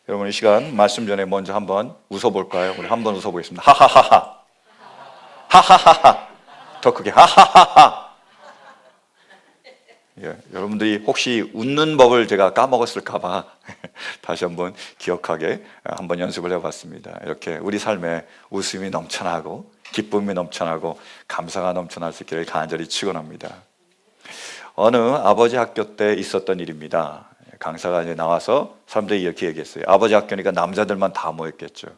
여러분 이 시간 말씀 전에 먼저 한번 웃어볼까요? 우리 한번 웃어보겠습니다. 하하하하. 하하하하. 더 크게 하하하하. 예, 여러분들이 혹시 웃는 법을 제가 까먹었을까봐 다시 한번 기억하게 한번 연습을 해봤습니다. 이렇게 우리 삶에 웃음이 넘쳐나고 기쁨이 넘쳐나고 감사가 넘쳐날 수 있기를 간절히 축원합니다. 어느 아버지 학교 때 있었던 일입니다. 강사가 이제 나와서 사람들이 이렇게 얘기했어요. 아버지 학교니까 남자들만 다 모였겠죠.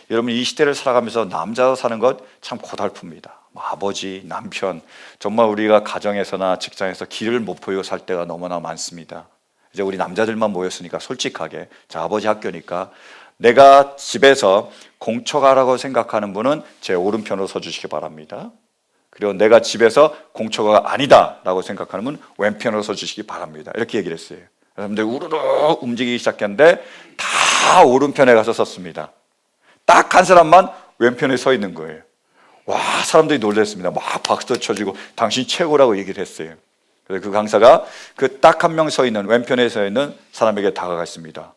여러분 이 시대를 살아가면서 남자로 사는 것 참 고달픕니다. 아버지, 남편, 정말 우리가 가정에서나 직장에서 길을 못 보이고 살 때가 너무나 많습니다. 이제 우리 남자들만 모였으니까 솔직하게 자, 아버지 학교니까 내가 집에서 공처가라고 생각하는 분은 제 오른편으로 서주시기 바랍니다. 그리고 내가 집에서 공처가가 아니다라고 생각하는 분은 왼편으로 서주시기 바랍니다. 이렇게 얘기를 했어요. 여러분들 우르르 움직이기 시작했는데 다 오른편에 가서 섰습니다. 딱 한 사람만 왼편에 서 있는 거예요. 와, 사람들이 놀랐습니다. 막 박수 쳐주고 당신 최고라고 얘기를 했어요. 그래서 그 강사가 그 딱 한 명 서 있는 왼편에 서 있는 사람에게 다가갔습니다.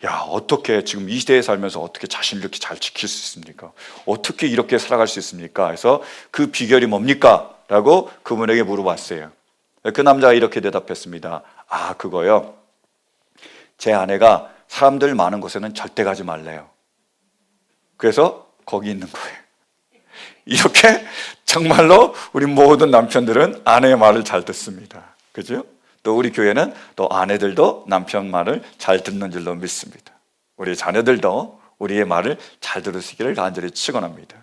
야, 어떻게 지금 이 시대에 살면서 어떻게 자신을 이렇게 잘 지킬 수 있습니까? 어떻게 이렇게 살아갈 수 있습니까? 그래서 그 비결이 뭡니까? 라고 그분에게 물어봤어요. 그 남자가 이렇게 대답했습니다. 아, 그거요. 제 아내가 사람들 많은 곳에는 절대 가지 말래요. 그래서 거기 있는 거예요. 이렇게 정말로 우리 모든 남편들은 아내의 말을 잘 듣습니다. 그죠? 또 우리 교회는 또 아내들도 남편 말을 잘 듣는 줄로 믿습니다. 우리 자녀들도 우리의 말을 잘 들으시기를 간절히 축원합니다.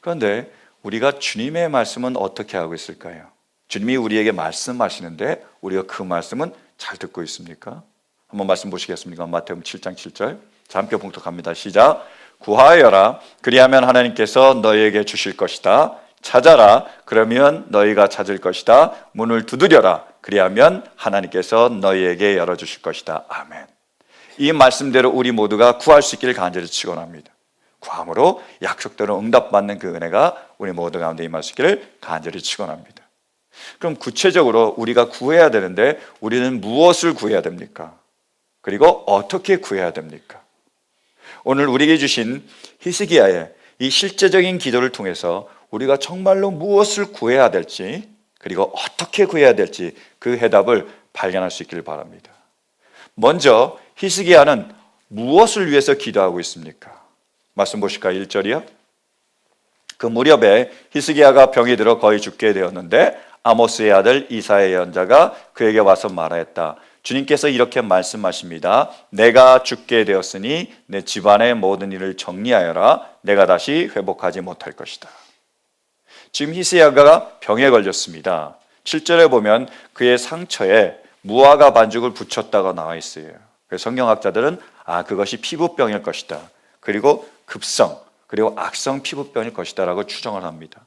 그런데 우리가 주님의 말씀은 어떻게 하고 있을까요? 주님이 우리에게 말씀하시는데 우리가 그 말씀은 잘 듣고 있습니까? 한번 말씀 보시겠습니까? 마태복음 7장 7절. 자, 함께 봉독합니다. 시작. 구하여라. 그리하면 하나님께서 너희에게 주실 것이다. 찾아라. 그러면 너희가 찾을 것이다. 문을 두드려라. 그리하면 하나님께서 너희에게 열어주실 것이다. 아멘. 이 말씀대로 우리 모두가 구할 수 있기를 간절히 축원합니다. 구함으로 약속대로 응답받는 그 은혜가 우리 모두 가운데 임할 수 있기를 간절히 축원합니다. 그럼 구체적으로 우리가 구해야 되는데 우리는 무엇을 구해야 됩니까? 그리고 어떻게 구해야 됩니까? 오늘 우리에게 주신 히스기야의 이 실제적인 기도를 통해서 우리가 정말로 무엇을 구해야 될지 그리고 어떻게 구해야 될지 그 해답을 발견할 수 있기를 바랍니다. 먼저 히스기야는 무엇을 위해서 기도하고 있습니까? 말씀 보실까요? 1절이요. 그 무렵에 히스기야가 병이 들어 거의 죽게 되었는데 아모스의 아들 이사야 예언자가 그에게 와서 말하였다. 주님께서 이렇게 말씀하십니다. 내가 죽게 되었으니 내 집안의 모든 일을 정리하여라. 내가 다시 회복하지 못할 것이다. 지금 히스기야가 병에 걸렸습니다. 7절에 보면 그의 상처에 무화과 반죽을 붙였다고 나와 있어요. 그래서 성경학자들은 그것이 피부병일 것이다. 그리고 급성 그리고 악성 피부병일 것이다 라고 추정을 합니다.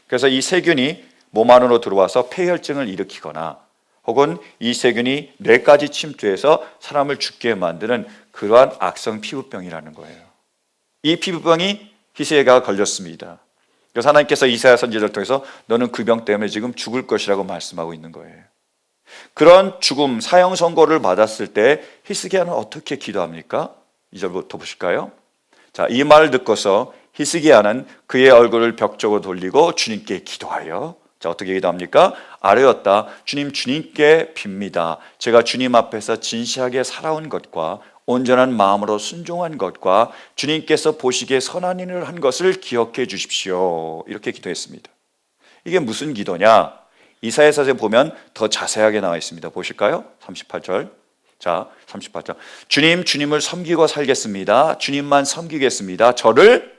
그래서 이 세균이 몸 안으로 들어와서 폐혈증을 일으키거나 혹은 이 세균이 뇌까지 침투해서 사람을 죽게 만드는 그러한 악성 피부병이라는 거예요. 이 피부병이 히스기야가 걸렸습니다. 그래서 하나님께서 이사야 선지자를 통해서 너는 그 병 때문에 지금 죽을 것이라고 말씀하고 있는 거예요. 그런 죽음, 사형 선고를 받았을 때 히스기야는 어떻게 기도합니까? 2절부터 보실까요? 자, 이 말을 듣고서 히스기야는 그의 얼굴을 벽 쪽으로 돌리고 주님께 기도하여 자, 어떻게 기도합니까? 아뢰었다. 주님께 빕니다. 제가 주님 앞에서 진실하게 살아온 것과 온전한 마음으로 순종한 것과 주님께서 보시기에 선한 일을 한 것을 기억해 주십시오. 이렇게 기도했습니다. 이게 무슨 기도냐? 이사야서에 보면 더 자세하게 나와 있습니다. 보실까요? 38절. 자, 38절. 주님을 섬기고 살겠습니다. 주님만 섬기겠습니다. 저를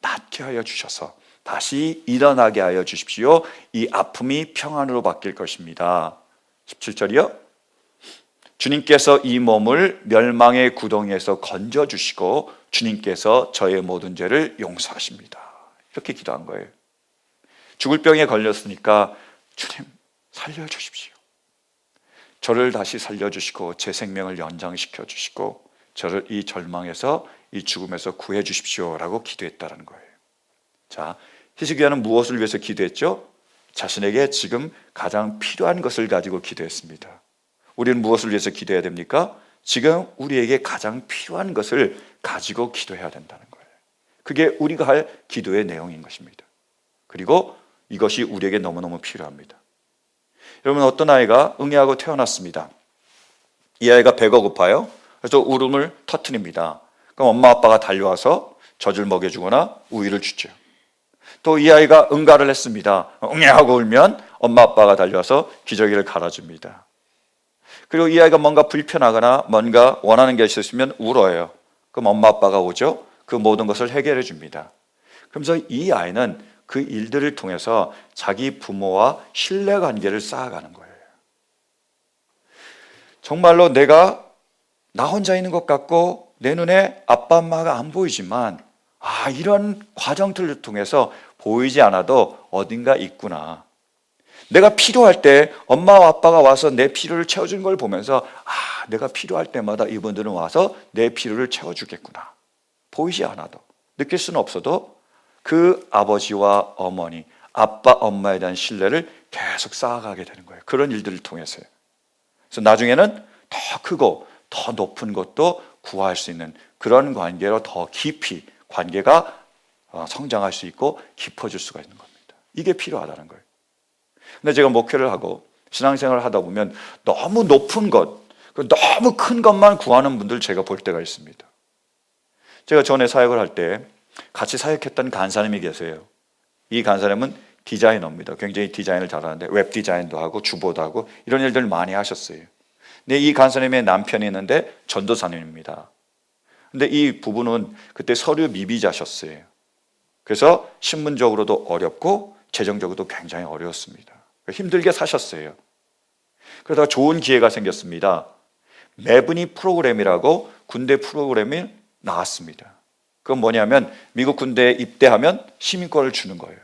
낫게 하여 주셔서 다시 일어나게 하여 주십시오. 이 아픔이 평안으로 바뀔 것입니다. 17절이요. 주님께서 이 몸을 멸망의 구덩이에서 건져주시고 주님께서 저의 모든 죄를 용서하십니다. 이렇게 기도한 거예요. 죽을 병에 걸렸으니까 주님 살려주십시오. 저를 다시 살려주시고 제 생명을 연장시켜 주시고 저를 이 절망에서 이 죽음에서 구해 주십시오 라고 기도했다는 거예요. 자, 히스기야는 무엇을 위해서 기도했죠? 자신에게 지금 가장 필요한 것을 가지고 기도했습니다. 우리는 무엇을 위해서 기도해야 됩니까? 지금 우리에게 가장 필요한 것을 가지고 기도해야 된다는 거예요. 그게 우리가 할 기도의 내용인 것입니다. 그리고 이것이 우리에게 너무너무 필요합니다. 여러분, 어떤 아이가 응애하고 태어났습니다. 이 아이가 배가 고파요. 그래서 울음을 터뜨립니다. 그럼 엄마 아빠가 달려와서 젖을 먹여주거나 우유를 주죠. 또 이 아이가 응가를 했습니다. 응애하고 울면 엄마 아빠가 달려와서 기저귀를 갈아줍니다. 그리고 이 아이가 뭔가 불편하거나 뭔가 원하는 게 있으면 울어요. 그럼 엄마 아빠가 오죠. 그 모든 것을 해결해 줍니다. 그러면서 이 아이는 그 일들을 통해서 자기 부모와 신뢰관계를 쌓아가는 거예요. 정말로 내가 나 혼자 있는 것 같고 내 눈에 아빠 엄마가 안 보이지만 이런 과정들을 통해서 보이지 않아도 어딘가 있구나. 내가 필요할 때 엄마와 아빠가 와서 내 필요를 채워주는 걸 보면서 내가 필요할 때마다 이분들은 와서 내 필요를 채워주겠구나. 보이지 않아도, 느낄 수는 없어도 그 아버지와 어머니, 아빠, 엄마에 대한 신뢰를 계속 쌓아가게 되는 거예요. 그런 일들을 통해서요. 그래서 나중에는 더 크고 더 높은 것도 구할 수 있는 그런 관계로 더 깊이 관계가 성장할 수 있고 깊어질 수가 있는 겁니다. 이게 필요하다는 거예요. 근데 제가 목회를 하고 신앙생활을 하다 보면 너무 높은 것, 너무 큰 것만 구하는 분들 제가 볼 때가 있습니다. 제가 전에 사역을 할 때 같이 사역했던 간사님이 계세요. 이 간사님은 디자이너입니다. 굉장히 디자인을 잘하는데 웹 디자인도 하고 주보도 하고 이런 일들을 많이 하셨어요. 근데 이 간사님의 남편이 있는데 전도사님입니다. 근데 이 부부는 그때 서류 미비자셨어요. 그래서 신분적으로도 어렵고 재정적으로도 굉장히 어려웠습니다. 힘들게 사셨어요. 그러다가 좋은 기회가 생겼습니다. 매분이 프로그램이라고 군대 프로그램이 나왔습니다. 그건 뭐냐면 미국 군대에 입대하면 시민권을 주는 거예요.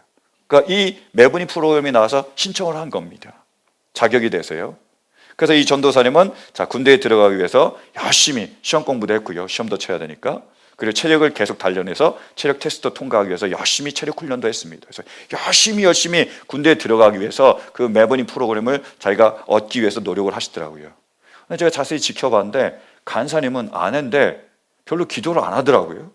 그러니까 이 매분이 프로그램이 나와서 신청을 한 겁니다. 자격이 돼서요. 그래서 이 전도사님은 군대에 들어가기 위해서 열심히 시험 공부도 했고요. 시험도 쳐야 되니까. 그리고 체력을 계속 단련해서 체력 테스트 통과하기 위해서 열심히 체력 훈련도 했습니다. 그래서 열심히 군대에 들어가기 위해서 그 매버니 프로그램을 자기가 얻기 위해서 노력을 하시더라고요. 근데 제가 자세히 지켜봤는데 간사님은 아내인데 별로 기도를 안 하더라고요.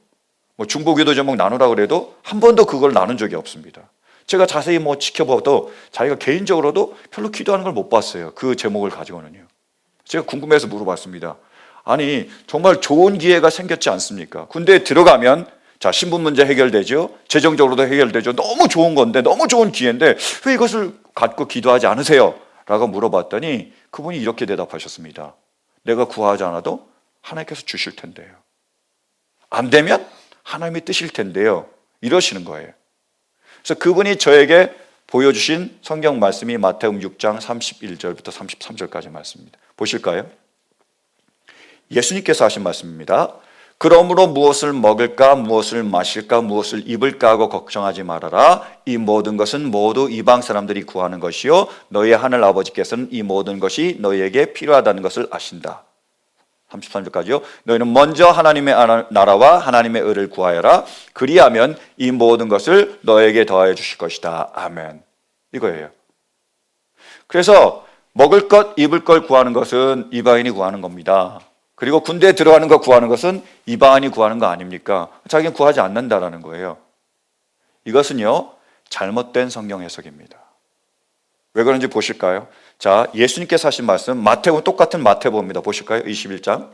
중보기도 제목 나누라고 그래도 한 번도 그걸 나눈 적이 없습니다. 제가 자세히 지켜봐도 자기가 개인적으로도 별로 기도하는 걸 못 봤어요. 그 제목을 가지고는요. 제가 궁금해서 물어봤습니다. 아니 정말 좋은 기회가 생겼지 않습니까? 군대에 들어가면 신분 문제 해결되죠. 재정적으로도 해결되죠. 너무 좋은 건데 너무 좋은 기회인데 왜 이것을 갖고 기도하지 않으세요? 라고 물어봤더니 그분이 이렇게 대답하셨습니다. 내가 구하지 않아도 하나님께서 주실 텐데요. 안 되면 하나님이 뜨실 텐데요. 이러시는 거예요. 그래서 그분이 저에게 보여주신 성경 말씀이 마태복음 6장 31절부터 33절까지 말씀입니다. 보실까요? 예수님께서 하신 말씀입니다. 그러므로 무엇을 먹을까, 무엇을 마실까, 무엇을 입을까 하고 걱정하지 말아라. 이 모든 것은 모두 이방 사람들이 구하는 것이요 너희 하늘 아버지께서는 이 모든 것이 너희에게 필요하다는 것을 아신다. 33절까지요. 너희는 먼저 하나님의 나라와 하나님의 의를 구하여라. 그리하면 이 모든 것을 너에게 더하여 주실 것이다. 아멘. 이거예요. 그래서 먹을 것, 입을 걸 구하는 것은 이방인이 구하는 겁니다. 그리고 군대에 들어가는 거 구하는 것은 이방인이 구하는 거 아닙니까? 자기는 구하지 않는다라는 거예요. 이것은요, 잘못된 성경 해석입니다. 왜 그런지 보실까요? 예수님께서 하신 말씀, 마태복음 똑같은 마태복음입니다. 보실까요? 21장.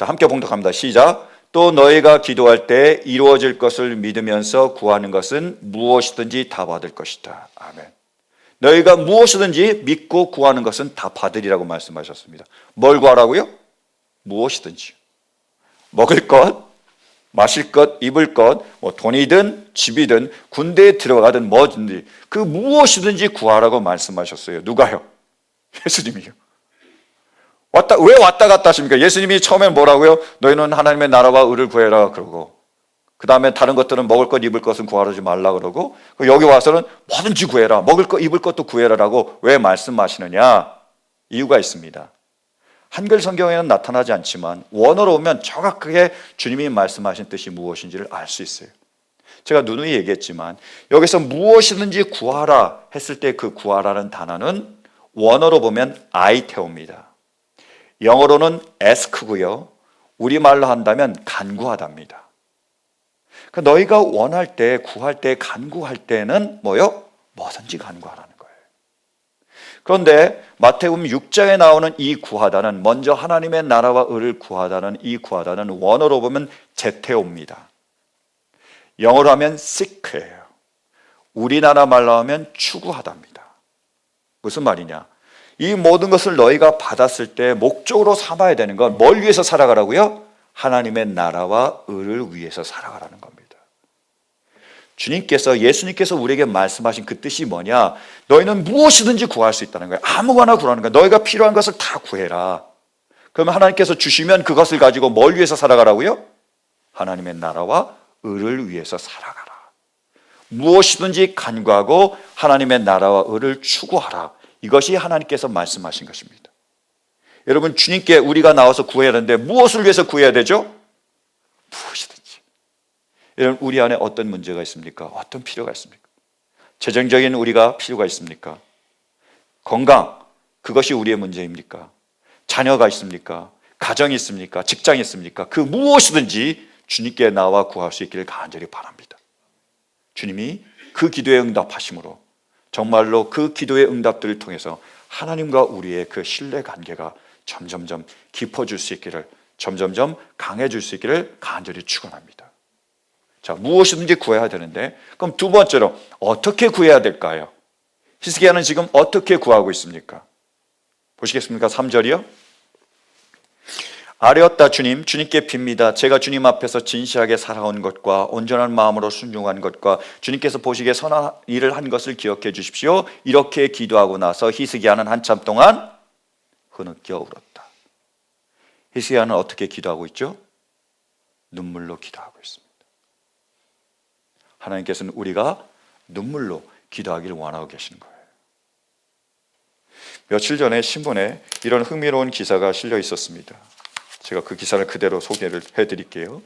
함께 봉독합니다. 시작. 또 너희가 기도할 때 이루어질 것을 믿으면서 구하는 것은 무엇이든지 다 받을 것이다. 아멘. 너희가 무엇이든지 믿고 구하는 것은 다 받으리라고 말씀하셨습니다. 뭘 구하라고요? 무엇이든지. 먹을 것, 마실 것, 입을 것, 돈이든 집이든 군대에 들어가든 뭐든지 그 무엇이든지 구하라고 말씀하셨어요. 누가요? 예수님이요. 왜 왔다 갔다 하십니까? 예수님이 처음엔 뭐라고요? 너희는 하나님의 나라와 의를 구해라 그러고 그 다음에 다른 것들은 먹을 것, 입을 것은 구하지 말라 그러고 여기 와서는 뭐든지 구해라. 먹을 것, 입을 것도 구해라라고 왜 말씀하시느냐? 이유가 있습니다. 한글 성경에는 나타나지 않지만 원어로 오면 정확하게 주님이 말씀하신 뜻이 무엇인지를 알 수 있어요. 제가 누누이 얘기했지만 여기서 무엇이든지 구하라 했을 때 그 구하라는 단어는 원어로 보면 아이테오입니다. 영어로는 ask고요. 우리말로 한다면 간구하답니다. 그러니까 너희가 원할 때, 구할 때, 간구할 때는 뭐요? 뭐든지 간구하라는 거예요. 그런데 마태복음 6장에 나오는 이 구하다는, 먼저 하나님의 나라와 의를 구하다는 이 구하다는 원어로 보면 제테오입니다. 영어로 하면 seek예요. 우리나라 말로 하면 추구하답니다. 무슨 말이냐? 이 모든 것을 너희가 받았을 때 목적으로 삼아야 되는 건 뭘 위해서 살아가라고요? 하나님의 나라와 의를 위해서 살아가라는 겁니다. 주님께서, 예수님께서 우리에게 말씀하신 그 뜻이 뭐냐? 너희는 무엇이든지 구할 수 있다는 거예요. 아무거나 구하는 거예요. 너희가 필요한 것을 다 구해라. 그러면 하나님께서 주시면 그것을 가지고 뭘 위해서 살아가라고요? 하나님의 나라와 의를 위해서 살아가라. 무엇이든지 간구하고 하나님의 나라와 의를 추구하라. 이것이 하나님께서 말씀하신 것입니다. 여러분, 주님께 우리가 나와서 구해야 하는데 무엇을 위해서 구해야 되죠? 무엇이든지. 여러분, 우리 안에 어떤 문제가 있습니까? 어떤 필요가 있습니까? 재정적인 우리가 필요가 있습니까? 건강, 그것이 우리의 문제입니까? 자녀가 있습니까? 가정이 있습니까? 직장이 있습니까? 그 무엇이든지 주님께 나와 구할 수 있기를 간절히 바랍니다. 주님이 그 기도에 응답하심으로 정말로 그 기도의 응답들을 통해서 하나님과 우리의 그 신뢰 관계가 점점점 깊어질 수 있기를, 점점점 강해질 수 있기를 간절히 축원합니다. 자, 무엇이든지 구해야 되는데, 그럼 두 번째로 어떻게 구해야 될까요? 히스기야는 지금 어떻게 구하고 있습니까? 보시겠습니까? 3절이요. 아뢰었다 주님, 주님께 빕니다. 제가 주님 앞에서 진실하게 살아온 것과 온전한 마음으로 순종한 것과 주님께서 보시기에 선한 일을 한 것을 기억해 주십시오. 이렇게 기도하고 나서 히스기야는 한참 동안 흐느껴 울었다. 히스기야는 어떻게 기도하고 있죠? 눈물로 기도하고 있습니다. 하나님께서는 우리가 눈물로 기도하기를 원하고 계시는 거예요. 며칠 전에 신문에 이런 흥미로운 기사가 실려 있었습니다. 제가 그 기사를 그대로 소개를 해드릴게요.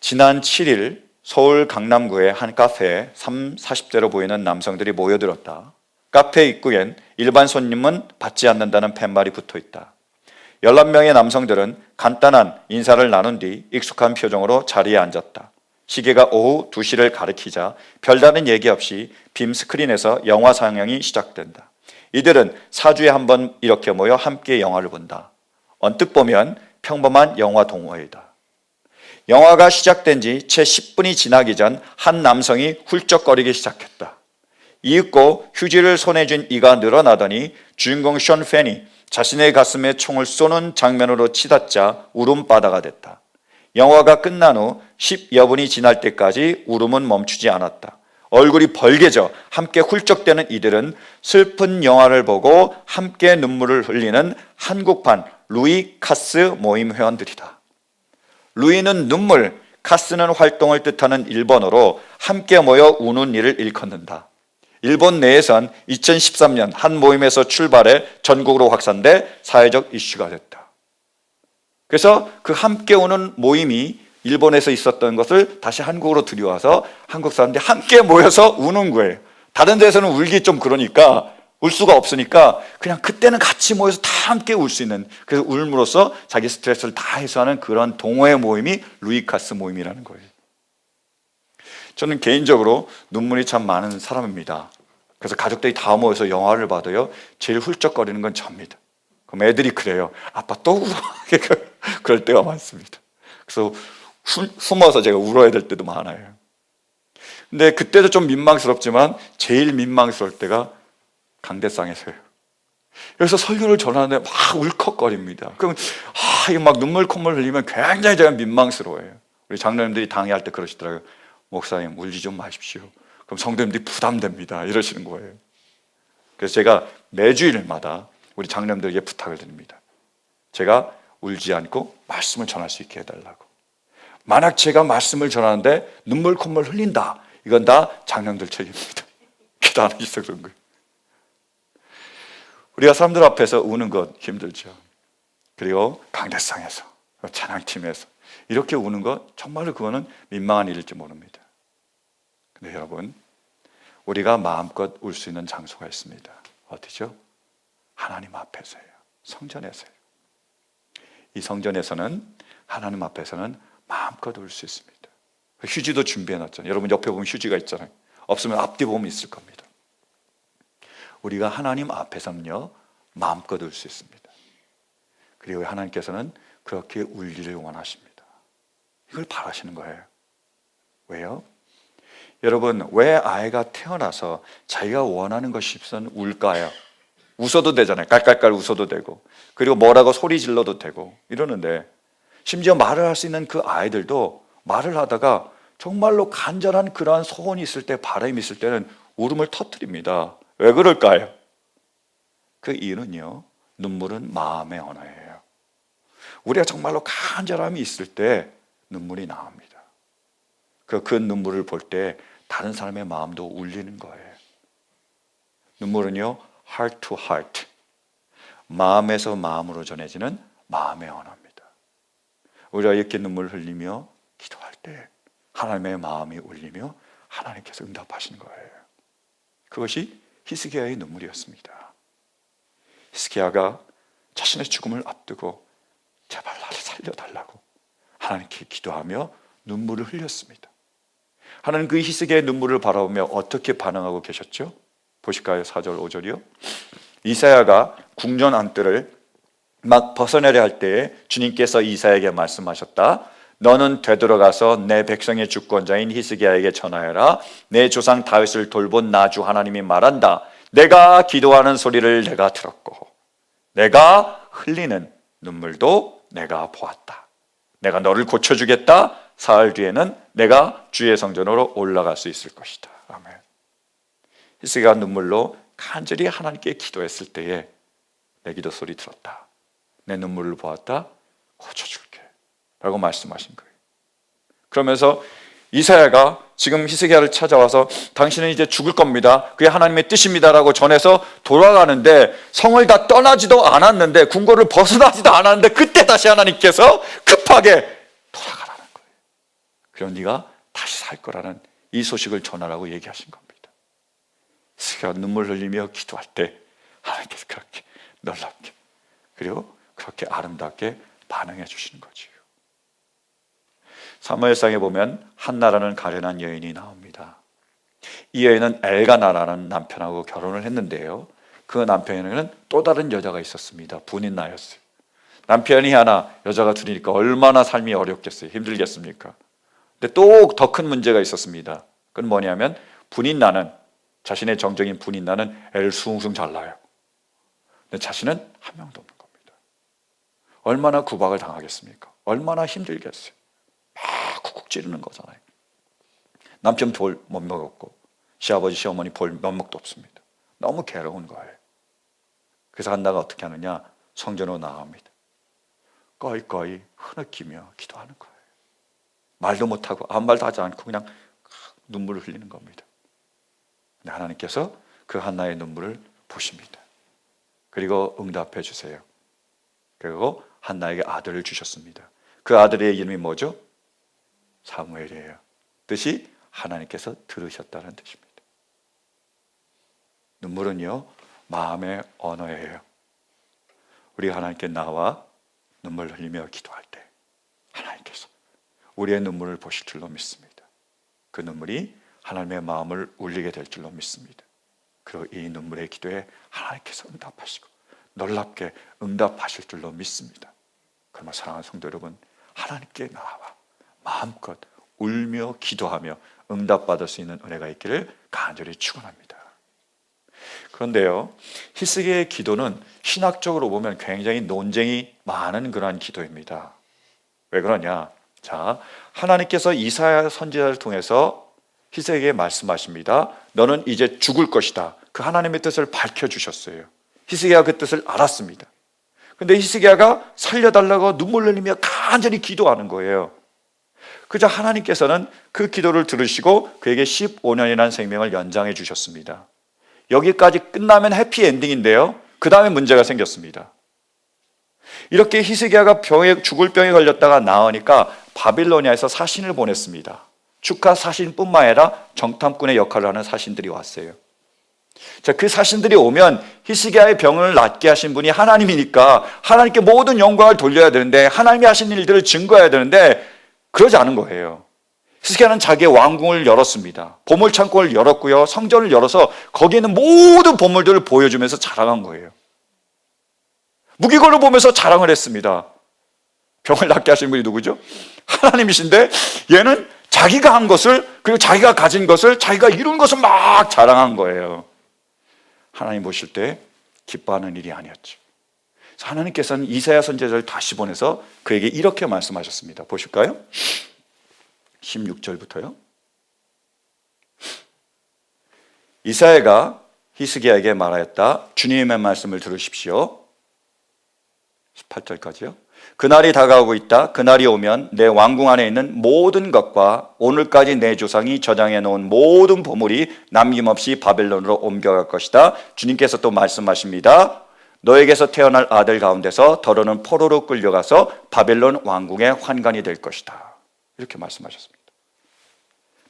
지난 7일 서울 강남구의 한 카페에 40대로 보이는 남성들이 모여들었다. 카페 입구엔 일반 손님은 받지 않는다는 팻말이 붙어있다. 11명의 남성들은 간단한 인사를 나눈 뒤 익숙한 표정으로 자리에 앉았다. 시계가 오후 2시를 가리키자 별다른 얘기 없이 빔 스크린에서 영화 상영이 시작된다. 이들은 4주에 한 번 이렇게 모여 함께 영화를 본다. 언뜻 보면 평범한 영화 동호회이다. 영화가 시작된 지 채 10분이 지나기 전 한 남성이 훌쩍거리기 시작했다. 이윽고 휴지를 손에 쥔 이가 늘어나더니 주인공 션 페니 자신의 가슴에 총을 쏘는 장면으로 치닫자 울음바다가 됐다. 영화가 끝난 후 10여 분이 지날 때까지 울음은 멈추지 않았다. 얼굴이 벌개져 함께 훌쩍대는 이들은 슬픈 영화를 보고 함께 눈물을 흘리는 한국판 루이 카스 모임 회원들이다. 루이는 눈물, 카스는 활동을 뜻하는 일본어로 함께 모여 우는 일을 일컫는다. 일본 내에선 2013년 한 모임에서 출발해 전국으로 확산돼 사회적 이슈가 됐다. 그래서 그 함께 우는 모임이 일본에서 있었던 것을 다시 한국으로 들여와서 한국 사람들이 함께 모여서 우는 거예요. 다른 데서는 울기 좀 그러니까, 울 수가 없으니까 그냥 그때는 같이 모여서 다 함께 울 수 있는, 그래서 울므로써 자기 스트레스를 다 해소하는 그런 동호회 모임이 루이카스 모임이라는 거예요. 저는 개인적으로 눈물이 참 많은 사람입니다. 그래서 가족들이 다 모여서 영화를 봐도요, 제일 훌쩍거리는 건 접니다. 그럼 애들이 그래요. 아빠 또 울어. 그럴 때가 많습니다. 그래서 숨어서 제가 울어야 될 때도 많아요. 근데 그때도 좀 민망스럽지만 제일 민망스러울 때가 강대상에서요. 여기서 설교를 전하는데 막 울컥거립니다. 그럼 이게 막 눈물 콧물 흘리면 굉장히 제가 민망스러워요. 우리 장로님들이 당회할 때 그러시더라고요. 목사님 울지 좀 마십시오. 그럼 성도님들이 부담됩니다. 이러시는 거예요. 그래서 제가 매주일마다 우리 장로님들에게 부탁을 드립니다. 제가 울지 않고 말씀을 전할 수 있게 해달라고. 만약 제가 말씀을 전하는데 눈물 콧물 흘린다, 이건 다 장로님들 책임입니다. 기도 안 하기 때문에 그런 거예요. 우리가 사람들 앞에서 우는 것 힘들죠. 그리고 강대상에서, 찬양팀에서 이렇게 우는 것 정말로 그거는 민망한 일일지 모릅니다. 근데 여러분, 우리가 마음껏 울 수 있는 장소가 있습니다. 어디죠? 하나님 앞에서예요. 성전에서요. 이 성전에서는 하나님 앞에서는 마음껏 울 수 있습니다. 휴지도 준비해놨잖아요. 여러분 옆에 보면 휴지가 있잖아요. 없으면 앞뒤 보면 있을 겁니다. 우리가 하나님 앞에서는요 마음껏 울 수 있습니다. 그리고 하나님께서는 그렇게 울기를 원하십니다. 이걸 바라시는 거예요. 왜요? 여러분, 왜 아이가 태어나서 자기가 원하는 것이 없으면 울까요? 웃어도 되잖아요. 깔깔깔 웃어도 되고, 그리고 뭐라고 소리 질러도 되고 이러는데, 심지어 말을 할 수 있는 그 아이들도 말을 하다가 정말로 간절한 그러한 소원이 있을 때, 바람이 있을 때는 울음을 터뜨립니다. 왜 그럴까요? 그 이유는요, 눈물은 마음의 언어예요. 우리가 정말로 간절함이 있을 때 눈물이 나옵니다. 그 눈물을 볼 때 다른 사람의 마음도 울리는 거예요. 눈물은요, heart to heart, 마음에서 마음으로 전해지는 마음의 언어입니다. 우리가 이렇게 눈물을 흘리며 기도할 때 하나님의 마음이 울리며 하나님께서 응답하시는 거예요. 그것이 히스기야의 눈물이었습니다. 히스기야가 자신의 죽음을 앞두고 제발 나를 살려달라고 하나님께 기도하며 눈물을 흘렸습니다. 하나님 그 히스기야의 눈물을 바라보며 어떻게 반응하고 계셨죠? 보실까요? 4절 5절이요. 이사야가 궁전 안뜰을 막 벗어내려 할 때에 주님께서 이사야에게 말씀하셨다. 너는 되돌아가서 내 백성의 주권자인 히스기야에게 전하여라. 내 조상 다윗을 돌본 나 주 하나님이 말한다. 내가 기도하는 소리를 내가 들었고 내가 흘리는 눈물도 내가 보았다. 내가 너를 고쳐주겠다. 사흘 뒤에는 내가 주의 성전으로 올라갈 수 있을 것이다. 아멘. 히스기야가 눈물로 간절히 하나님께 기도했을 때에 내 기도 소리 들었다. 내 눈물을 보았다. 고쳐줄게 라고 말씀하신 거예요. 그러면서 이사야가 지금 히스기야를 찾아와서 당신은 이제 죽을 겁니다. 그게 하나님의 뜻입니다라고 전해서 돌아가는데 성을 다 떠나지도 않았는데 궁궐을 벗어나지도 않았는데 그때 다시 하나님께서 급하게 돌아가라는 거예요. 그럼 네가 다시 살 거라는 이 소식을 전하라고 얘기하신 겁니다. 히스기야가 눈물 흘리며 기도할 때 하나님께서 그렇게 놀랍게 그리고 그렇게 아름답게 반응해 주시는 거지요. 사무엘상에 보면 한나라는 가련한 여인이 나옵니다. 이 여인은 엘가나라는 남편하고 결혼을 했는데요, 그 남편에는 또 다른 여자가 있었습니다. 분인나였어요. 남편이 하나, 여자가 둘이니까 얼마나 삶이 어렵겠어요. 힘들겠습니까? 근데 또 더 큰 문제가 있었습니다. 그건 뭐냐면 분인나는, 자신의 정적인 분인나는 애를 숭숭 잘 낳아요. 근데 자신은 한 명도 없는 겁니다. 얼마나 구박을 당하겠습니까? 얼마나 힘들겠어요. 막 쿡쿡 찌르는 거잖아요. 남편 볼 면목 없고 시아버지 시어머니 볼 면목도 없습니다. 너무 괴로운 거예요. 그래서 한나가 어떻게 하느냐, 성전으로 나갑니다. 꺼이꺼이 흐느끼며 기도하는 거예요. 말도 못하고 아무 말도 하지 않고 그냥 눈물을 흘리는 겁니다. 근데 하나님께서 그 한나의 눈물을 보십니다. 그리고 응답해 주세요. 그리고 한나에게 아들을 주셨습니다. 그 아들의 이름이 뭐죠? 사무엘이에요. 뜻이 하나님께서 들으셨다는 뜻입니다. 눈물은요, 마음의 언어예요. 우리가 하나님께 나와 눈물 흘리며 기도할 때 하나님께서 우리의 눈물을 보실 줄로 믿습니다. 그 눈물이 하나님의 마음을 울리게 될 줄로 믿습니다. 그리고 이 눈물의 기도에 하나님께서 응답하시고 놀랍게 응답하실 줄로 믿습니다. 그러면 사랑하는 성도 여러분, 하나님께 나와 마음껏 울며 기도하며 응답받을 수 있는 은혜가 있기를 간절히 축원합니다. 그런데요, 히스기야의 기도는 신학적으로 보면 굉장히 논쟁이 많은 그러한 기도입니다. 왜 그러냐? 자, 하나님께서 이사야 선지자를 통해서 히스기야에게 말씀하십니다. 너는 이제 죽을 것이다. 그 하나님의 뜻을 밝혀주셨어요. 히스기야가 그 뜻을 알았습니다. 근데 히스기야가 살려달라고 눈물 흘리며 간절히 기도하는 거예요. 그저 하나님께서는 그 기도를 들으시고 그에게 15년이라는 생명을 연장해 주셨습니다. 여기까지 끝나면 해피엔딩인데요, 그 다음에 문제가 생겼습니다. 이렇게 히스기야가 죽을 병에 걸렸다가 나으니까 바빌로니아에서 사신을 보냈습니다. 축하 사신뿐만 아니라 정탐꾼의 역할을 하는 사신들이 왔어요. 자, 그 사신들이 오면 히스기야의 병을 낫게 하신 분이 하나님이니까 하나님께 모든 영광을 돌려야 되는데, 하나님이 하신 일들을 증거해야 되는데 그러지 않은 거예요. 히스기야는 자기의 왕궁을 열었습니다. 보물창고를 열었고요, 성전을 열어서 거기에 있는 모든 보물들을 보여주면서 자랑한 거예요. 무기고를 보면서 자랑을 했습니다. 병을 낫게 하신 분이 누구죠? 하나님이신데 얘는 자기가 한 것을, 그리고 자기가 가진 것을, 자기가 이룬 것을 막 자랑한 거예요. 하나님 보실 때 기뻐하는 일이 아니었죠. 하나님께서는 이사야 선지자를 다시 보내서 그에게 이렇게 말씀하셨습니다. 보실까요? 16절부터요. 이사야가 히스기야에게 말하였다. 주님의 말씀을 들으십시오. 18절까지요. 그날이 다가오고 있다. 그날이 오면 내 왕궁 안에 있는 모든 것과 오늘까지 내 조상이 저장해 놓은 모든 보물이 남김없이 바벨론으로 옮겨갈 것이다. 주님께서 또 말씀하십니다. 너에게서 태어날 아들 가운데서 더러는 포로로 끌려가서 바벨론 왕궁의 환관이 될 것이다. 이렇게 말씀하셨습니다.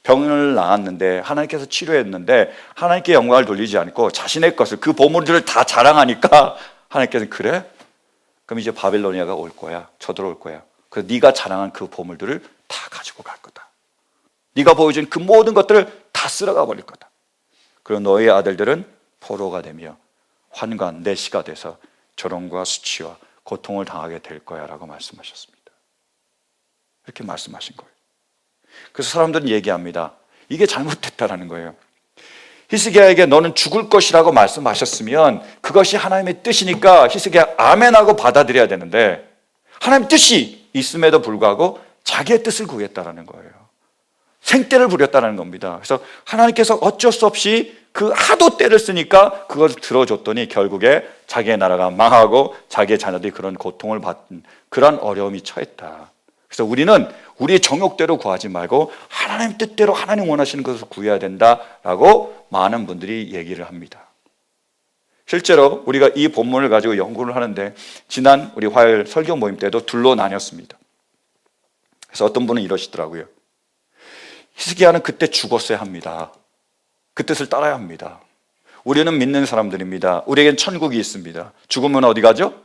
병을 낳았는데, 하나님께서 치료했는데 하나님께 영광을 돌리지 않고 자신의 것을, 그 보물들을 다 자랑하니까 하나님께서는 그래? 그럼 이제 바빌로니아가 올 거야. 쳐들어올 거야. 그래서 네가 자랑한 그 보물들을 다 가지고 갈 거다. 네가 보여준 그 모든 것들을 다 쓸어가 버릴 거다. 그리고 너의 아들들은 포로가 되며 환관, 내시가 돼서 조롱과 수치와 고통을 당하게 될 거야 라고 말씀하셨습니다. 이렇게 말씀하신 거예요. 그래서 사람들은 얘기합니다. 이게 잘못됐다라는 거예요. 히스기야에게 너는 죽을 것이라고 말씀하셨으면 그것이 하나님의 뜻이니까 히스기야 아멘하고 받아들여야 되는데, 하나님 뜻이 있음에도 불구하고 자기의 뜻을 구했다라는 거예요. 생떼를 부렸다는 겁니다. 그래서 하나님께서 어쩔 수 없이 그 하도 때를 쓰니까 그걸 들어줬더니 결국에 자기의 나라가 망하고 자기의 자녀들이 그런 고통을 받는 그런 어려움이 처했다. 그래서 우리는 우리의 정욕대로 구하지 말고 하나님 뜻대로, 하나님 원하시는 것을 구해야 된다라고 많은 분들이 얘기를 합니다. 실제로 우리가 이 본문을 가지고 연구를 하는데, 지난 우리 화요일 설교 모임 때도 둘로 나뉘었습니다. 그래서 어떤 분은 이러시더라고요. 히스기야는 그때 죽었어야 합니다. 그 뜻을 따라야 합니다. 우리는 믿는 사람들입니다. 우리에겐 천국이 있습니다. 죽으면 어디 가죠?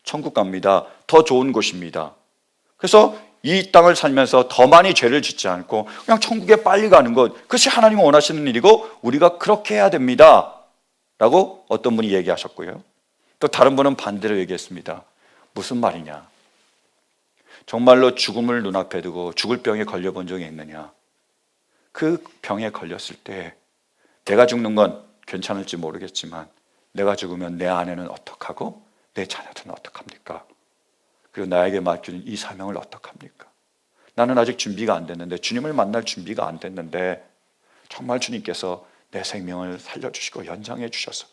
천국 갑니다. 더 좋은 곳입니다. 그래서 이 땅을 살면서 더 많이 죄를 짓지 않고 그냥 천국에 빨리 가는 것, 그것이 하나님이 원하시는 일이고 우리가 그렇게 해야 됩니다 라고 어떤 분이 얘기하셨고요. 또 다른 분은 반대로 얘기했습니다. 무슨 말이냐, 정말로 죽음을 눈앞에 두고 죽을 병에 걸려본 적이 있느냐, 그 병에 걸렸을 때 내가 죽는 건 괜찮을지 모르겠지만 내가 죽으면 내 아내는 어떡하고 내 자녀들은 어떡합니까? 그리고 나에게 맡겨진 이 사명을 어떡합니까? 나는 아직 준비가 안 됐는데, 주님을 만날 준비가 안 됐는데 정말 주님께서 내 생명을 살려주시고 연장해 주셔서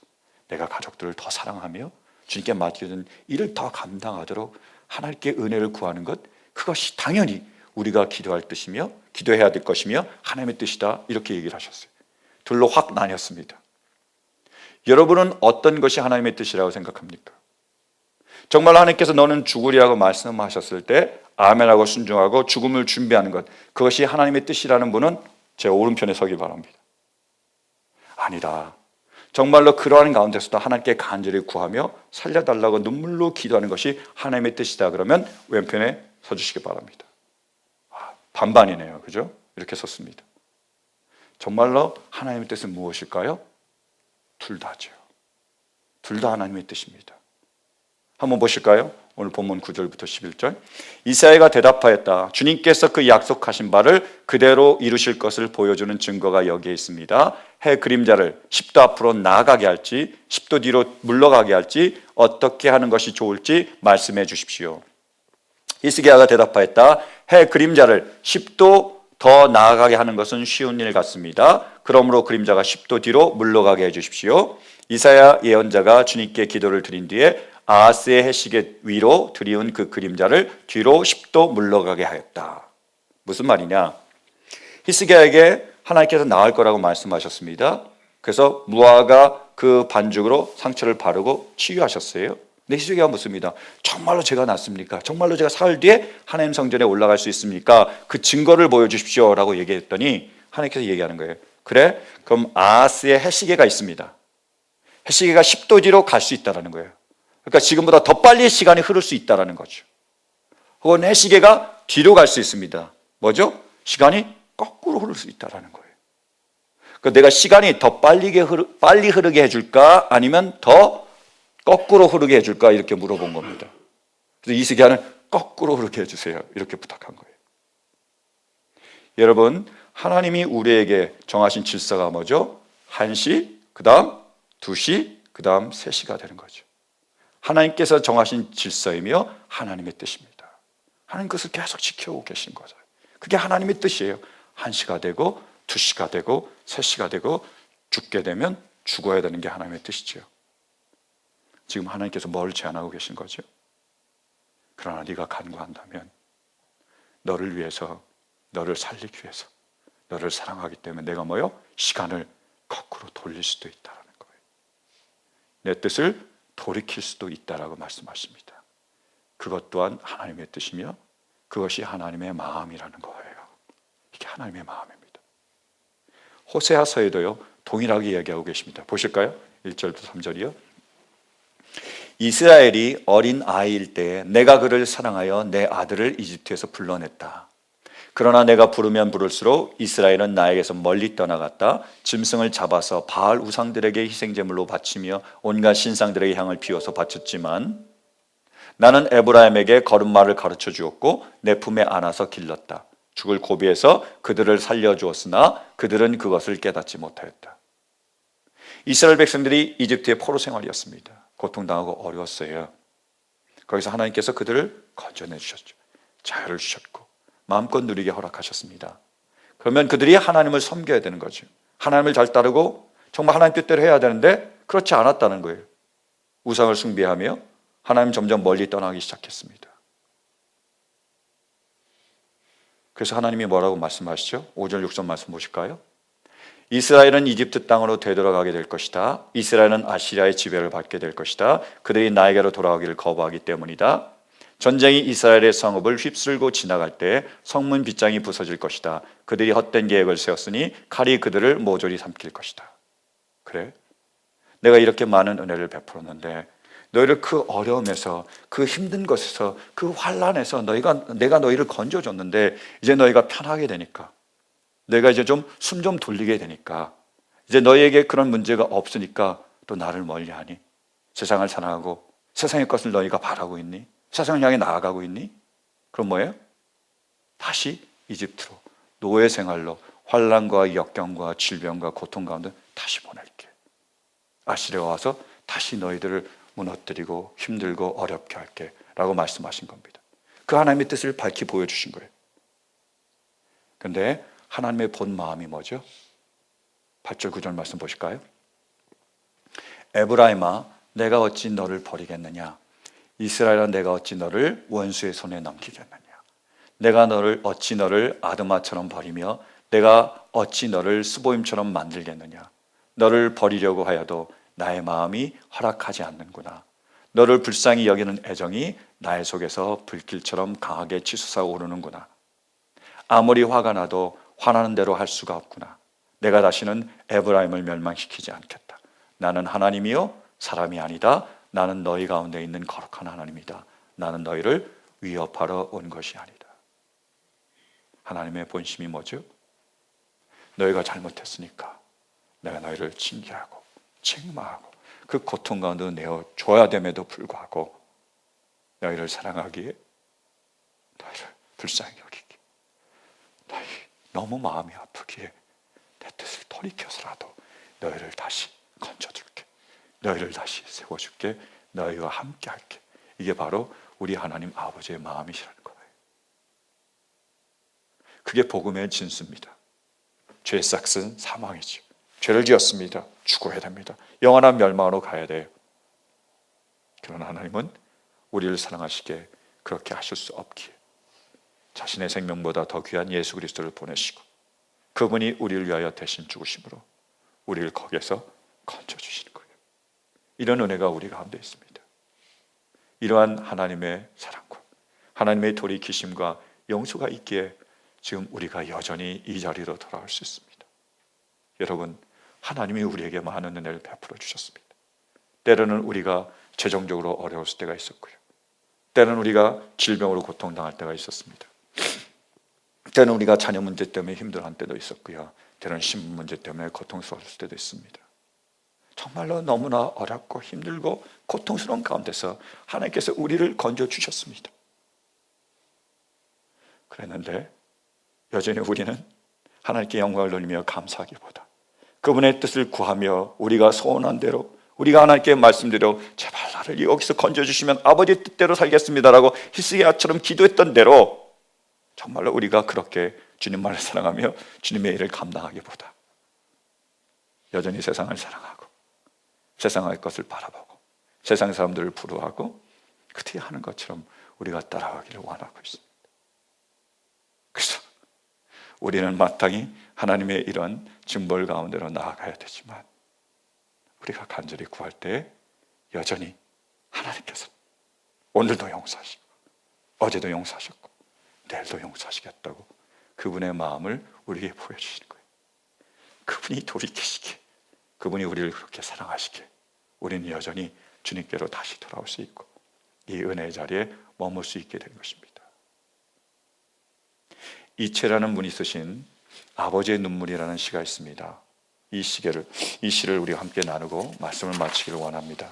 내가 가족들을 더 사랑하며 주님께 맡겨진 일을 더 감당하도록 하나님께 은혜를 구하는 것, 그것이 당연히 우리가 기도할 뜻이며 기도해야 될 것이며 하나님의 뜻이다, 이렇게 얘기를 하셨어요. 둘로 확 나뉘었습니다. 여러분은 어떤 것이 하나님의 뜻이라고 생각합니까? 정말 하나님께서 너는 죽으리라고 말씀하셨을 때 아멘하고 순종하고 죽음을 준비하는 것, 그것이 하나님의 뜻이라는 분은 제 오른편에 서기 바랍니다. 아니다, 정말로 그러한 가운데서도 하나님께 간절히 구하며 살려달라고 눈물로 기도하는 것이 하나님의 뜻이다, 그러면 왼편에 서주시기 바랍니다. 반반이네요. 그죠? 이렇게 섰습니다. 정말로 하나님의 뜻은 무엇일까요? 둘 다죠. 둘 다 하나님의 뜻입니다. 한번 보실까요? 오늘 본문 9절부터 11절. 이사야가 대답하였다. 주님께서 그 약속하신 바를 그대로 이루실 것을 보여주는 증거가 여기에 있습니다. 해 그림자를 10도 앞으로 나아가게 할지 10도 뒤로 물러가게 할지 어떻게 하는 것이 좋을지 말씀해 주십시오. 히스기야가 대답하였다. 해 그림자를 10도 더 나아가게 하는 것은 쉬운 일 같습니다. 그러므로 그림자가 10도 뒤로 물러가게 해주십시오. 이사야 예언자가 주님께 기도를 드린 뒤에 아하스의 해시계 위로 들이운 그 그림자를 뒤로 10도 물러가게 하였다. 무슨 말이냐? 히스기야에게 하나님께서 나을 거라고 말씀하셨습니다. 그래서 무화과 그 반죽으로 상처를 바르고 치유하셨어요. 근데 히스기야가 묻습니다. 정말로 제가 낫습니까? 정말로 제가 사흘 뒤에 하나님 성전에 올라갈 수 있습니까? 그 증거를 보여주십시오 라고 얘기했더니 하나님께서 얘기하는 거예요. 그래? 그럼 아하스의 해시계가 있습니다. 해시계가 10도 뒤로 갈 수 있다는 거예요. 그러니까 지금보다 더 빨리 시간이 흐를 수 있다는 거죠. 혹은 해시계가 뒤로 갈 수 있습니다. 뭐죠? 시간이 거꾸로 흐를 수 있다는 거예요. 그러니까 내가 시간이 더 빨리 흐르게 해줄까? 아니면 더 거꾸로 흐르게 해줄까? 이렇게 물어본 겁니다. 그래서 이스기야는 거꾸로 흐르게 해주세요. 이렇게 부탁한 거예요. 여러분, 하나님이 우리에게 정하신 질서가 뭐죠? 1시, 그 다음 2시, 그 다음 3시가 되는 거죠. 하나님께서 정하신 질서이며 하나님의 뜻입니다. 하나님 그것을 계속 지켜오고 계신 거죠. 그게 하나님의 뜻이에요. 1시가 되고 2시가 되고 3시가 되고 죽게 되면 죽어야 되는 게 하나님의 뜻이죠. 지금 하나님께서 뭘 제안하고 계신 거죠? 그러나 네가 간구한다면 너를 위해서, 너를 살리기 위해서, 너를 사랑하기 때문에 내가 뭐요? 시간을 거꾸로 돌릴 수도 있다는 거예요. 내 뜻을 돌이킬 수도 있다라고 말씀하십니다. 그것 또한 하나님의 뜻이며 그것이 하나님의 마음이라는 거예요. 이게 하나님의 마음입니다. 호세아서에도요 동일하게 이야기하고 계십니다. 보실까요? 1절부터 3절이요. 이스라엘이 어린 아이일 때에 내가 그를 사랑하여 내 아들을 이집트에서 불러냈다. 그러나 내가 부르면 부를수록 이스라엘은 나에게서 멀리 떠나갔다. 짐승을 잡아서 바알 우상들에게 희생제물로 바치며 온갖 신상들에게 향을 피워서 바쳤지만 나는 에브라임에게 걸음마를 가르쳐 주었고 내 품에 안아서 길렀다. 죽을 고비에서 그들을 살려주었으나 그들은 그것을 깨닫지 못하였다. 이스라엘 백성들이 이집트의 포로 생활이었습니다. 고통당하고 어려웠어요. 거기서 하나님께서 그들을 건져내 주셨죠. 자유를 주셨고 마음껏 누리게 허락하셨습니다. 그러면 그들이 하나님을 섬겨야 되는 거죠. 하나님을 잘 따르고 정말 하나님 뜻대로 해야 되는데 그렇지 않았다는 거예요. 우상을 숭배하며 하나님 점점 멀리 떠나기 시작했습니다. 그래서 하나님이 뭐라고 말씀하시죠? 5절 6절 말씀 보실까요? 이스라엘은 이집트 땅으로 되돌아가게 될 것이다. 이스라엘은 아시리아의 지배를 받게 될 것이다. 그들이 나에게로 돌아가기를 거부하기 때문이다. 전쟁이 이스라엘의 성읍을 휩쓸고 지나갈 때 성문 빗장이 부서질 것이다. 그들이 헛된 계획을 세웠으니 칼이 그들을 모조리 삼킬 것이다. 그래? 내가 이렇게 많은 은혜를 베풀었는데 너희를 그 어려움에서, 그 힘든 것에서, 그 환난에서 내가 너희를 건져줬는데 이제 너희가 편하게 되니까, 내가 이제 좀 숨 좀 돌리게 되니까, 이제 너희에게 그런 문제가 없으니까 또 나를 멀리하니? 세상을 사랑하고 세상의 것을 너희가 바라고 있니? 세상을 향해 나아가고 있니? 그럼 뭐예요? 다시 이집트로, 노예 생활로, 환난과 역경과 질병과 고통 가운데 다시 보낼게. 아시리아가 와서 다시 너희들을 무너뜨리고 힘들고 어렵게 할게 라고 말씀하신 겁니다. 그 하나님의 뜻을 밝히 보여주신 거예요. 그런데 하나님의 본 마음이 뭐죠? 8절 9절 말씀 보실까요? 에브라임아 내가 어찌 너를 버리겠느냐? 이스라엘아 내가 어찌 너를 원수의 손에 넘기겠느냐? 내가 어찌 너를 아드마처럼 버리며 내가 어찌 너를 스보임처럼 만들겠느냐? 너를 버리려고 하여도 나의 마음이 허락하지 않는구나. 너를 불쌍히 여기는 애정이 나의 속에서 불길처럼 강하게 치솟아 오르는구나. 아무리 화가 나도 화나는 대로 할 수가 없구나. 내가 다시는 에브라임을 멸망시키지 않겠다. 나는 하나님이요 사람이 아니다. 나는 너희 가운데 있는 거룩한 하나님이다. 나는 너희를 위협하러 온 것이 아니다. 하나님의 본심이 뭐죠? 너희가 잘못했으니까 내가 너희를 징계하고 책망하고 그 고통 가운데 내어줘야 됨에도 불구하고 너희를 사랑하기에, 너희를 불쌍히 여기기에, 너희 너무 마음이 아프기에 내 뜻을 돌이켜서라도 너희를 다시 건져줄게. 너희를 다시 세워줄게. 너희와 함께 할게. 이게 바로 우리 하나님 아버지의 마음이시라는 거예요. 그게 복음의 진수입니다. 죄의 삭은 사망이죠. 죄를 지었습니다. 죽어야 됩니다. 영원한 멸망으로 가야 돼요. 그러나 하나님은 우리를 사랑하시기에 그렇게 하실 수 없기에 자신의 생명보다 더 귀한 예수 그리스도를 보내시고 그분이 우리를 위하여 대신 죽으심으로 우리를 거기에서 건져주시는 거예요. 이런 은혜가 우리 가운데 있습니다. 이러한 하나님의 사랑과 하나님의 돌이키심과 용서가 있기에 지금 우리가 여전히 이 자리로 돌아올 수 있습니다. 여러분, 하나님이 우리에게 많은 은혜를 베풀어 주셨습니다. 때로는 우리가 재정적으로 어려웠을 때가 있었고요. 때로는 우리가 질병으로 고통당할 때가 있었습니다. 때로는 우리가 자녀 문제 때문에 힘들어할 때도 있었고요. 때로는 신분 문제 때문에 고통스러웠을 때도 있습니다. 정말로 너무나 어렵고 힘들고 고통스러운 가운데서 하나님께서 우리를 건져주셨습니다. 그랬는데 여전히 우리는 하나님께 영광을 돌리며 감사하기보다 그분의 뜻을 구하며 우리가 소원한 대로, 우리가 하나님께 말씀대로 제발 나를 여기서 건져주시면 아버지 뜻대로 살겠습니다라고 히스기야처럼 기도했던 대로 정말로 우리가 그렇게 주님만을 사랑하며 주님의 일을 감당하기보다 여전히 세상을 사랑하고 세상의 것을 바라보고 세상 사람들을 부러워하고 그렇게 하는 것처럼 우리가 따라가기를 원하고 있습니다. 그래서 우리는 마땅히 하나님의 이런 징벌 가운데로 나아가야 되지만 우리가 간절히 구할 때 여전히 하나님께서 오늘도 용서하시고 어제도 용서하셨고 내일도 용서하시겠다고 그분의 마음을 우리에게 보여주시는 거예요. 그분이 돌이키시기에, 그분이 우리를 그렇게 사랑하시기에 우리는 여전히 주님께로 다시 돌아올 수 있고 이 은혜의 자리에 머물 수 있게 된 것입니다. 이채라는 분이 쓰신 아버지의 눈물이라는 시가 있습니다. 이 시를 우리가 함께 나누고 말씀을 마치기를 원합니다.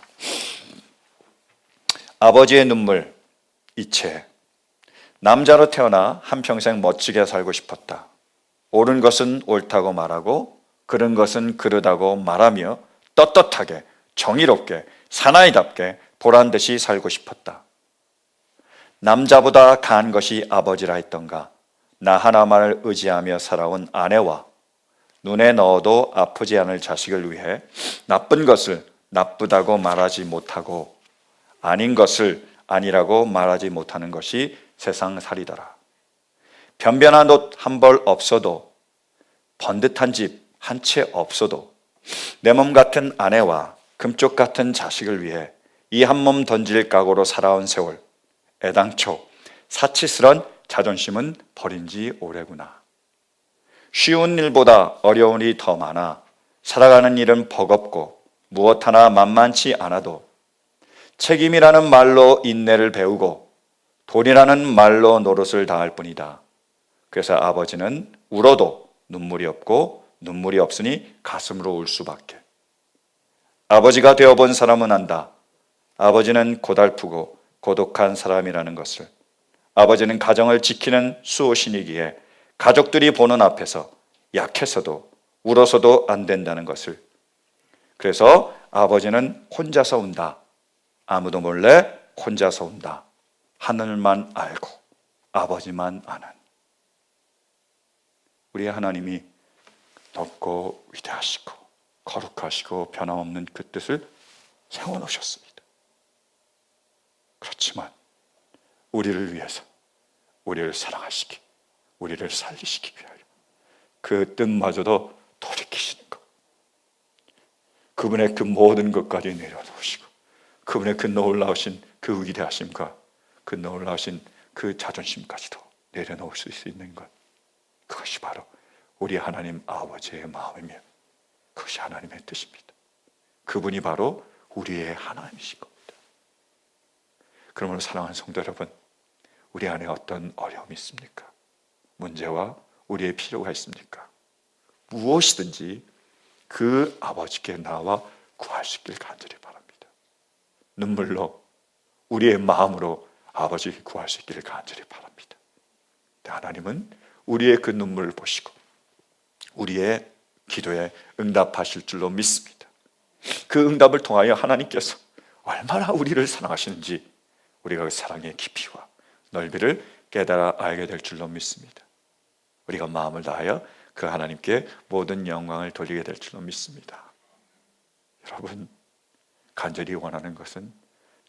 아버지의 눈물, 이채. 남자로 태어나 한평생 멋지게 살고 싶었다. 옳은 것은 옳다고 말하고 그른 것은 그르다고 말하며 떳떳하게 정의롭게 사나이답게 보란듯이 살고 싶었다. 남자보다 가한 것이 아버지라 했던가. 나 하나만을 의지하며 살아온 아내와 눈에 넣어도 아프지 않을 자식을 위해 나쁜 것을 나쁘다고 말하지 못하고 아닌 것을 아니라고 말하지 못하는 것이 세상살이더라. 변변한 옷 한 벌 없어도 번듯한 집 한 채 없어도 내 몸 같은 아내와 금쪽 같은 자식을 위해 이 한 몸 던질 각오로 살아온 세월, 애당초 사치스런 자존심은 버린 지 오래구나. 쉬운 일보다 어려운 일이 더 많아 살아가는 일은 버겁고 무엇 하나 만만치 않아도 책임이라는 말로 인내를 배우고 돈이라는 말로 노릇을 다할 뿐이다. 그래서 아버지는 울어도 눈물이 없고 눈물이 없으니 가슴으로 울 수밖에. 아버지가 되어본 사람은 안다. 아버지는 고달프고 고독한 사람이라는 것을. 아버지는 가정을 지키는 수호신이기에 가족들이 보는 앞에서 약해서도 울어서도 안 된다는 것을. 그래서 아버지는 혼자서 운다. 아무도 몰래 혼자서 운다. 하늘만 알고 아버지만 아는. 우리 하나님이 높고 위대하시고 거룩하시고 변함없는 그 뜻을 세워놓으셨습니다. 그렇지만 우리를 위해서 우리를 사랑하시기, 우리를 살리시기 위하여 그 뜻마저도 돌이키시는 것, 그분의 그 모든 것까지 내려놓으시고 그분의 그 놀라우신 그 위대하심과 그 놀라우신 그 자존심까지도 내려놓을 수 있는 것, 그것이 바로 우리 하나님 아버지의 마음이며 그것이 하나님의 뜻입니다. 그분이 바로 우리의 하나님이신 겁니다. 그러므로 사랑하는 성도 여러분, 우리 안에 어떤 어려움이 있습니까? 문제와 우리의 필요가 있습니까? 무엇이든지 그 아버지께 나와 구할 수 있길 간절히 바랍니다. 눈물로 우리의 마음으로 아버지께 구할 수 있기를 간절히 바랍니다. 하나님은 우리의 그 눈물을 보시고 우리의 기도에 응답하실 줄로 믿습니다. 그 응답을 통하여 하나님께서 얼마나 우리를 사랑하시는지 우리가 그 사랑의 깊이와 넓이를 깨달아 알게 될 줄로 믿습니다. 우리가 마음을 다하여 그 하나님께 모든 영광을 돌리게 될 줄로 믿습니다. 여러분, 간절히 원하는 것은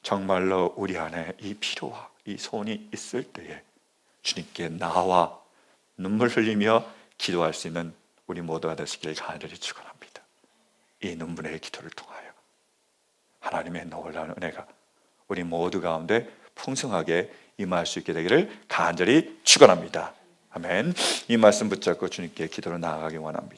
정말로 우리 안에 이 필요와 이 소원이 있을 때에 주님께 나와 눈물 흘리며 기도할 수 있는 우리 모두가 되시길 간절히 축원합니다. 이 눈물의 기도를 통하여 하나님의 놀라운 은혜가 우리 모두 가운데 풍성하게 임할 수 있게 되기를 간절히 축원합니다. 아멘. 이 말씀 붙잡고 주님께 기도로 나아가기 원합니다.